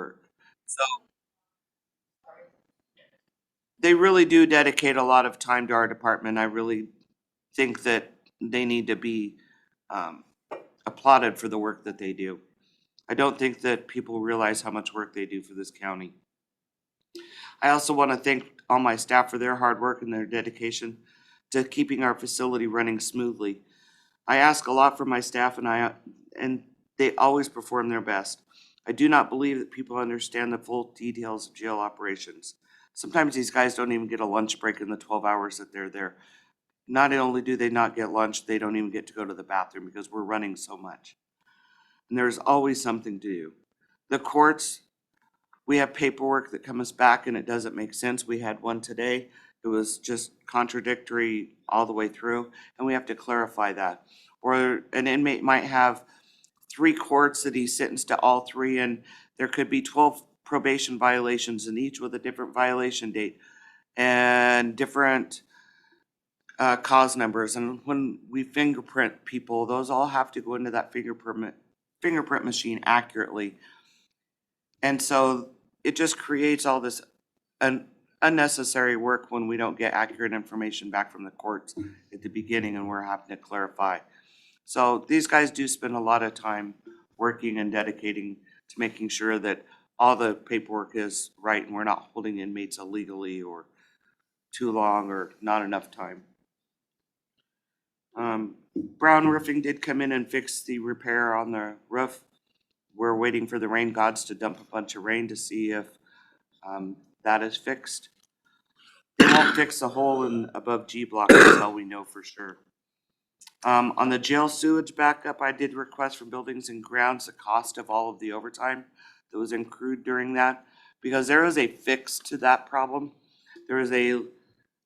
work. So they really do dedicate a lot of time to our department. I really think that they need to be um, applauded for the work that they do. I don't think that people realize how much work they do for this county. I also want to thank all my staff for their hard work and their dedication to keeping our facility running smoothly. I ask a lot from my staff and they always perform their best. I do not believe that people understand the full details of jail operations. Sometimes these guys don't even get a lunch break in the 12 hours that they're there. Not only do they not get lunch, they don't even get to go to the bathroom because we're running so much. And there's always something to do. The courts, we have paperwork that comes back and it doesn't make sense. We had one today. It was just contradictory all the way through, and we have to clarify that. Or an inmate might have 3 courts that he's sentenced to all 3, and there could be 12 probation violations, and each with a different violation date and different cause numbers. And when we fingerprint people, those all have to go into that fingerprint machine accurately. And so it just creates all this unnecessary work when we don't get accurate information back from the courts at the beginning and we're having to clarify. So these guys do spend a lot of time working and dedicating to making sure that all the paperwork is right and we're not holding inmates illegally or too long or not enough time. Brown Roofing did come in and fix the repair on the roof. We're waiting for the rain gods to dump a bunch of rain to see if that is fixed. They won't fix the hole in above G block until we know for sure. On the jail sewage backup, I did request from Buildings and Grounds the cost of all of the overtime that was accrued during that, because there is a fix to that problem. There is a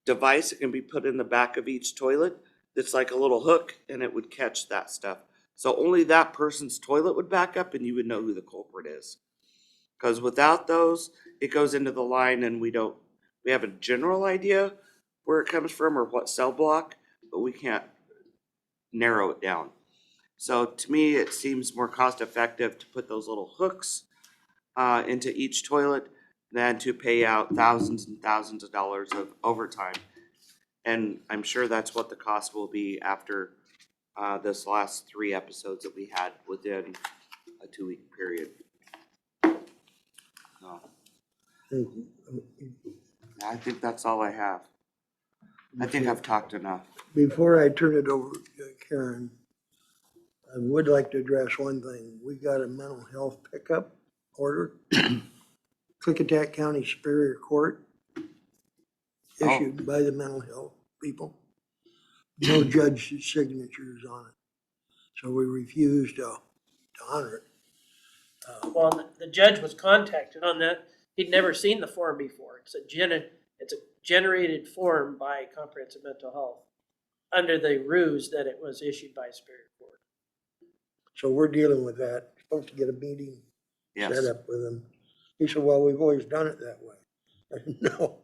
device that can be put in the back of each toilet that's like a little hook, and it would catch that stuff. So only that person's toilet would back up and you would know who the culprit is. Because without those, it goes into the line and we have a general idea where it comes from or what cell block, but we can't narrow it down. So to me, it seems more cost effective to put those little hooks into each toilet than to pay out thousands and thousands of dollars of overtime. And I'm sure that's what the cost will be after this last 3 episodes that we had within a 2-week period. So, I think that's all I have. I think I've talked enough. Before I turn it over to Karen, I would like to address one thing. We got a mental health pickup order. Klickitat County Superior Court issued by the mental health people. No judge's signatures on it. So we refused to honor it. Well, the judge was contacted on that. He'd never seen the form before. It's a generated form by Comprehensive Mental Health under the ruse that it was issued by Superior Court. So we're dealing with that. Supposed to get a meeting set up with them. He said, well, we've always done it that way. I said, no,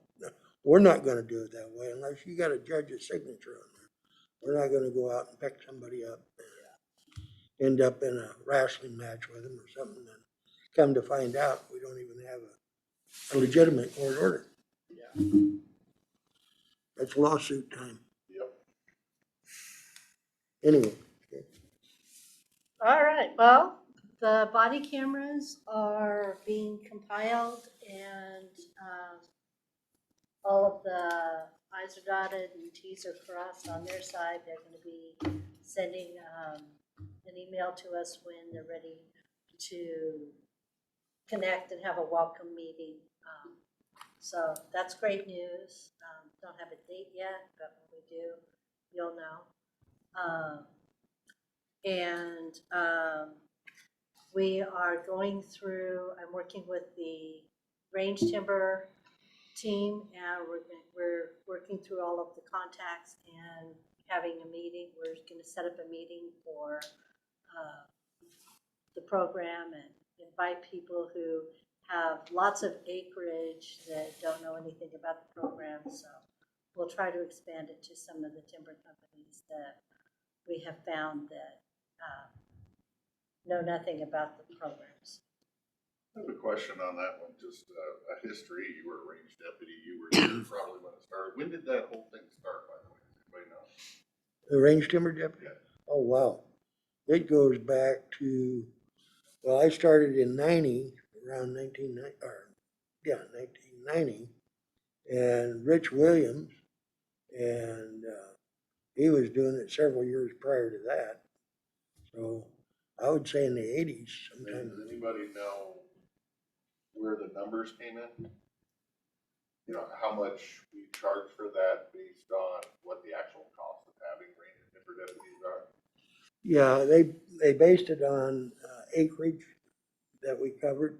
we're not going to do it that way unless you got a judge's signature on there. We're not going to go out and pick somebody up and end up in a wrestling match with them or something. And come to find out, we don't even have a legitimate court order. Yeah. That's lawsuit time. Yep. Anyway. Okay. All right, well, the body cameras are being compiled and all of the I's are dotted and T's are crossed on their side. They're going to be sending an email to us when they're ready to connect and have a welcome meeting. So that's great news. Don't have a date yet, but when we do, you'll know. We are going through, I'm working with the range timber team, and we're working through all of the contacts and having a meeting. We're going to set up a meeting for the program and invite people who have lots of acreage that don't know anything about the program. So we'll try to expand it to some of the timber companies that we have found that know nothing about the programs. I have a question on that one, just a history. You were a range deputy, you were here probably when it started. When did that whole thing start, by the way? Does anybody know? The range timber deputy? Yeah. Oh, wow. It goes back to, well, I started in 90, around 1990. And Rich Williams, and he was doing it several years prior to that. So I would say in the 80s sometime. Does anybody know where the numbers came in? You know, how much we charge for that based on what the actual cost of having range and timber deputies are? Yeah, they based it on acreage that we covered.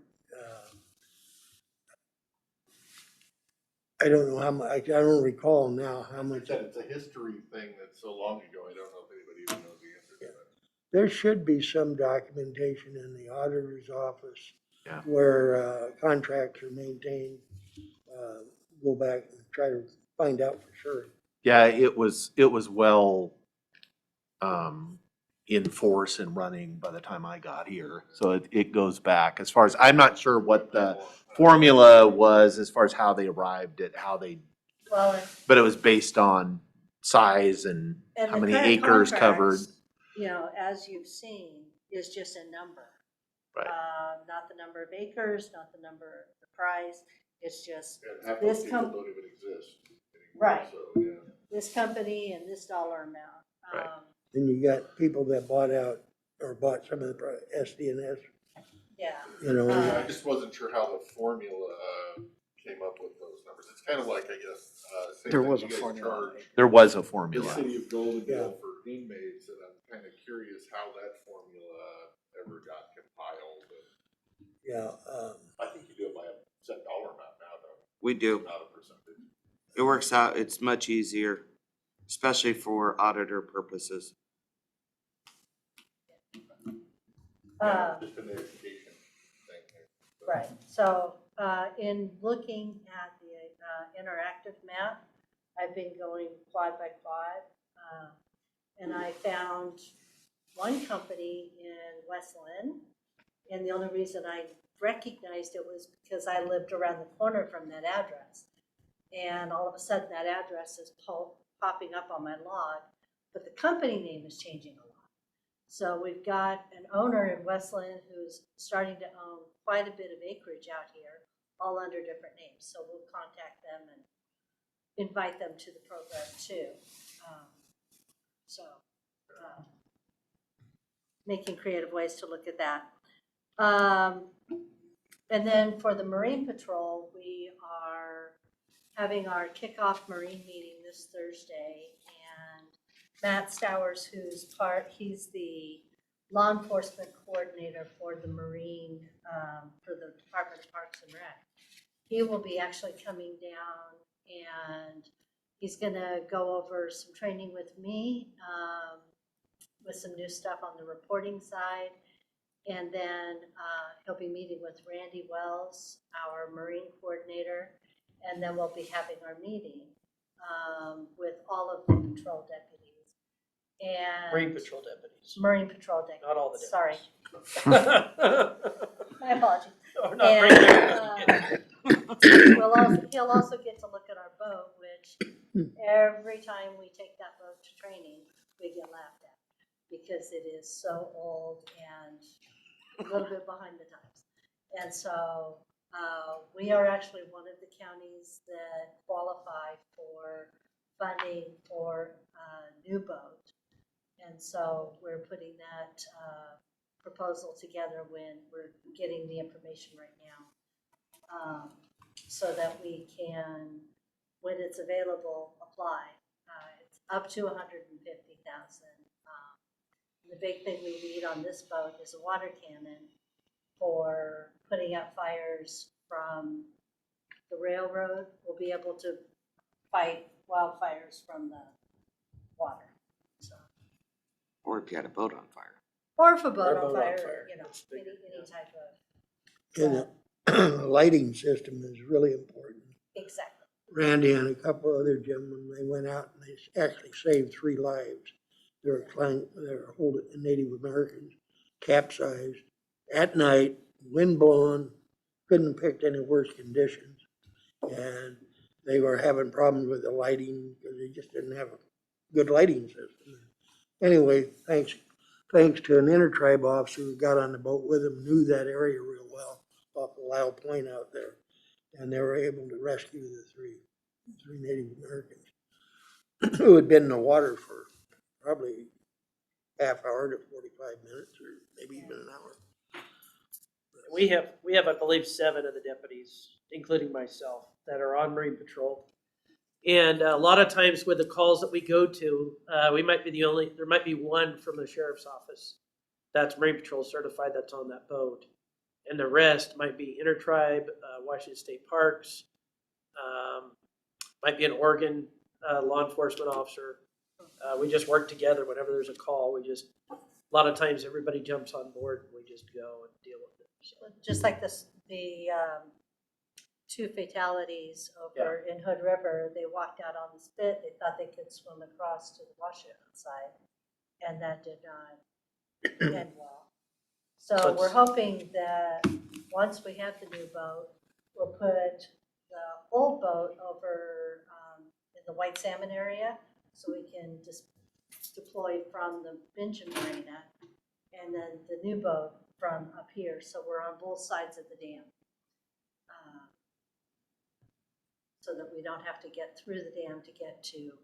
I don't know how much, I don't recall now how much. It's a history thing that's so long ago, I don't know if anybody even knows the answer to that. There should be some documentation in the auditor's office. Yeah. Where contracts are maintained. Go back and try to find out for sure. Yeah, it was well in force and running by the time I got here. So it goes back as far as, I'm not sure what the formula was as far as how they arrived at how they, Well, but it was based on size and and how the many current acres covered. contracts, you know, as you've seen, is just a number. Right. Not the number of acres, not the number, the price, it's just And half This those people com- don't even exist anymore. Right. So, yeah. this company and this dollar amount. Right. Then you got people that bought out or bought some of the SD&S, Yeah, you know. I just wasn't sure how the formula came up with those numbers. It's kind of like, I guess, same There thing was you a guys formula. charge There was a the formula. city of Goldendale Yeah. for inmates, and I'm kind of curious how that formula ever got compiled. Yeah, I think you do it by a set dollar amount now, though, We do. not a percentage. It works out, it's much easier, especially for auditor purposes. Just an education thing. right, so, in looking at the, interactive map, I've been going quad by quad, and I found one company in West Lynn, and the only reason I recognized it was because I lived around the corner from that address. And all of a sudden, that address is popping up on my log, but the company name is changing a lot. So we've got an owner in Westland who's starting to own quite a bit of acreage out here, all under different names. So we'll contact them and invite them to the program too. Making creative ways to look at that. And then for the Marine Patrol, we are having our kickoff Marine meeting this Thursday. And Matt Stowers, he's the law enforcement coordinator for the Marine, for the Department of Parks and Rec. He will be actually coming down and he's gonna go over some training with me, with some new stuff on the reporting side. And then he'll be meeting with Randy Wells, our Marine coordinator, and then we'll be having our meeting with all of the patrol deputies. And Marine Patrol deputies. Marine Patrol deputies. Not all the Sorry, deputies. my apologies. Or not bring their- He'll also get to look at our boat, which every time we take that boat to training, we get laughed at because it is so old and a little bit behind the times. And so we are actually one of the counties that qualify for funding for a new boat. And so we're putting that proposal together when we're getting the information right now, so that we can, when it's available, apply. It's up to $150,000. The big thing we need on this boat is a water cannon for putting out fires from the railroad. We'll be able to fight wildfires from the water. So, Or if you had a boat on fire. or if a boat Or a on boat on fire, fire. you know, It's bigger, any yeah. type of. and the lighting system is really important. Exactly. Randy and a couple other gentlemen, they went out and they actually saved 3 lives. They were holding Native Americans capsized at night, wind blowing, couldn't have picked any worse conditions. And they were having problems with the lighting because they just didn't have a good lighting system. Anyway, thanks to an intertribe officer who got on the boat with them, knew that area real well off of Lyle Point out there. And they were able to rescue the three Native Americans who had been in the water for probably half hour to 45 minutes or maybe even an hour. We have, I believe, 7 of the deputies, including myself, that are on Marine Patrol. And a lot of times with the calls that we go to, we might be there might be one from the sheriff's office that's Marine Patrol certified that's on that boat. And the rest might be intertribe, Washington State Parks, might be an Oregon law enforcement officer. We just work together whenever there's a call. A lot of times everybody jumps on board and we just go and deal with it. So. Just like the 2 fatalities over in Hood River, they walked out on the spit, they thought they could swim across to the washout side, and that did not end well. So we're hoping that once we have the new boat, we'll put the old boat over in the White Salmon area, so we can just deploy from the Benjamin Marina, and then the new boat from up here, so we're on both sides of the dam. So that we don't have to get through the dam to get to,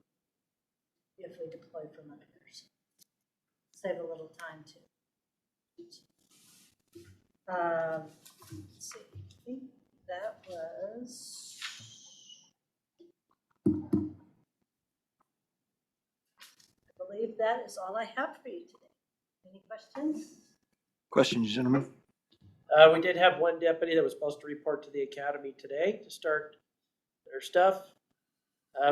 if we deploy from up here. So save a little time too. Let's see, I think that was. I believe that is all I have for you today. Any questions? Questions, gentlemen? We did have one deputy that was supposed to report to the academy today to start their stuff.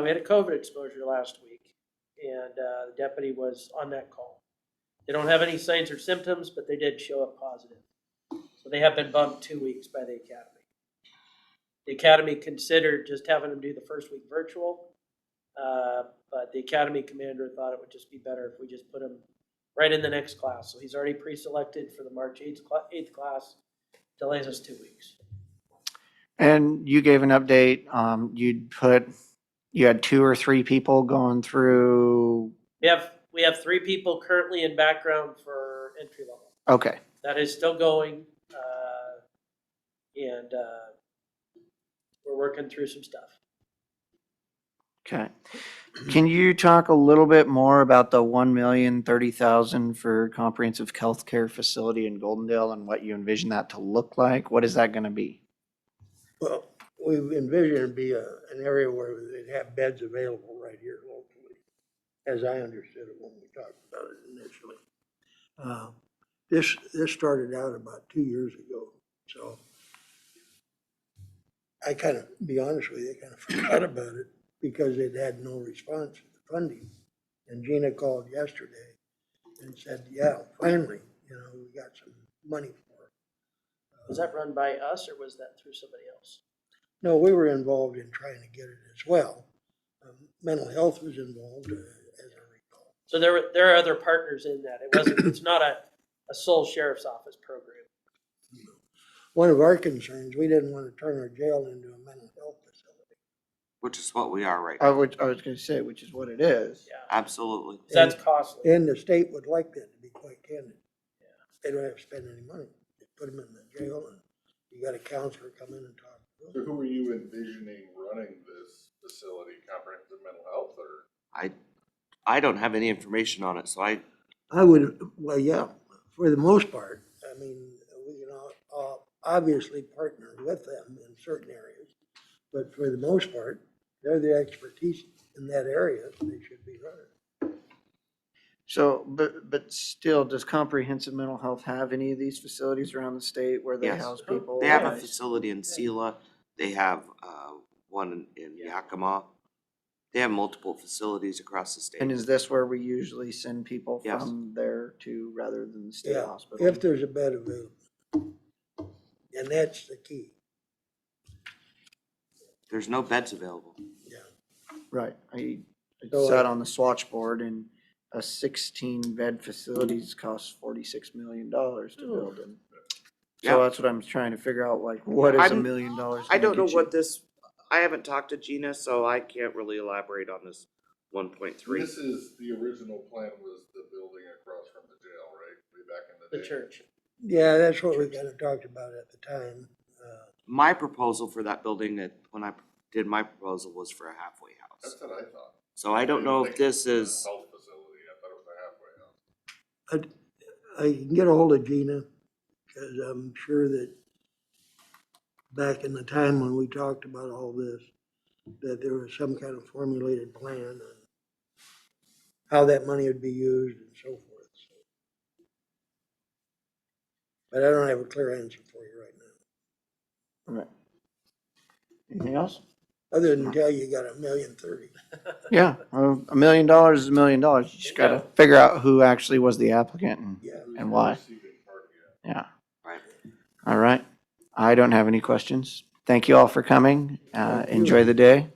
We had a COVID exposure last week, and the deputy was on that call. They don't have any signs or symptoms, but they did show up positive. So they have been bumped 2 weeks by the academy. The academy considered just having them do the first week virtual, but the academy commander thought it would just be better if we just put him right in the next class. So he's already pre-selected for the March 8th class. Delays us 2 weeks. And you gave an update, you had 2 or 3 people going through. We have 3 people currently in background for entry level. Okay. That is still going, and we're working through some stuff. Okay. Can you talk a little bit more about the $1,030,000 for comprehensive healthcare facility in Goldendale and what you envision that to look like? What is that going to be? Well, we envision it'd be an area where they'd have beds available right here locally, as I understood it when we talked about it initially. This started out about 2 years ago, so I kind of, be honest with you, I kind of forgot about it because it had no response to the funding. And Gina called yesterday and said, yeah, finally, we got some money for it. Was that run by us or was that through somebody else? No, we were involved in trying to get it as well. Mental health was involved, as I recall. So there are other partners in that. It's not a sole sheriff's office program. One of our concerns, we didn't want to turn our jail into a mental health facility. Which is what we are right I now. was going to say, which is what it is. Yeah, Absolutely. that's costly. And the state would like that, to be quite candid. They don't have to spend any money. They put them in the jail and you got a counselor come in and talk to So them. who are you envisioning running this facility, comprehensive mental health, or? I don't have any information on it, so I would, well, yeah, for the most part. I mean, we can obviously partner with them in certain areas, but for the most part, they're the expertise in that area, so they should be running. So, but still, does comprehensive mental health have any of these facilities around the state where they Yes. house people? they have a Yes. facility in Sela. They have one in Yakima. They have multiple facilities across the state. And is this where we usually send people Yes. from there to, rather than the state Yeah, hospital? if there's a bed available. And that's the key. There's no beds available. Yeah. Right. I So, sat on the swatch board and a 16-bed facilities costs $46 million to build. And So Yeah. that's what I'm trying to figure out, like, what is I'm- $1 million? I gonna don't know get you? what this, I haven't talked to Gina, so I can't really elaborate on this 1.3. This is, the original plan was the building across from the jail, right, way back in the The day. church. Yeah, that's what we kind of talked about at the time. My proposal for that building, when I did my proposal, was for a halfway house. That's what I thought. So I don't know if this is, Health facility, I thought it was a halfway house. I can get a hold of Gina, because I'm sure that back in the time when we talked about all this, that there was some kind of formulated plan on how that money would be used and so forth. So. But I don't have a clear answer for you right now, Right. Anything else? other than tell you got $1,030,000. Yeah, well, $1 million is $1 million. You just gotta figure out who actually was the applicant and, Yeah. and why. Receiving party, yeah. Yeah. right. All right. I don't have any questions. Thank you all for coming. Thank you. Enjoy the day.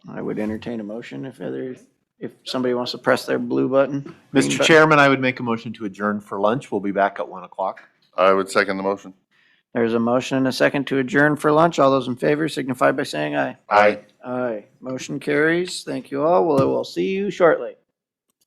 I would entertain a motion if somebody wants to press their blue button. green Mr. button. Chairman, I would make a motion to adjourn for lunch. We'll be back at 1:00. I would second the motion. There's a motion and a second to adjourn for lunch. All those in favor signify by saying aye. Aye. Aye. Motion carries. Thank you all. We'll see you shortly.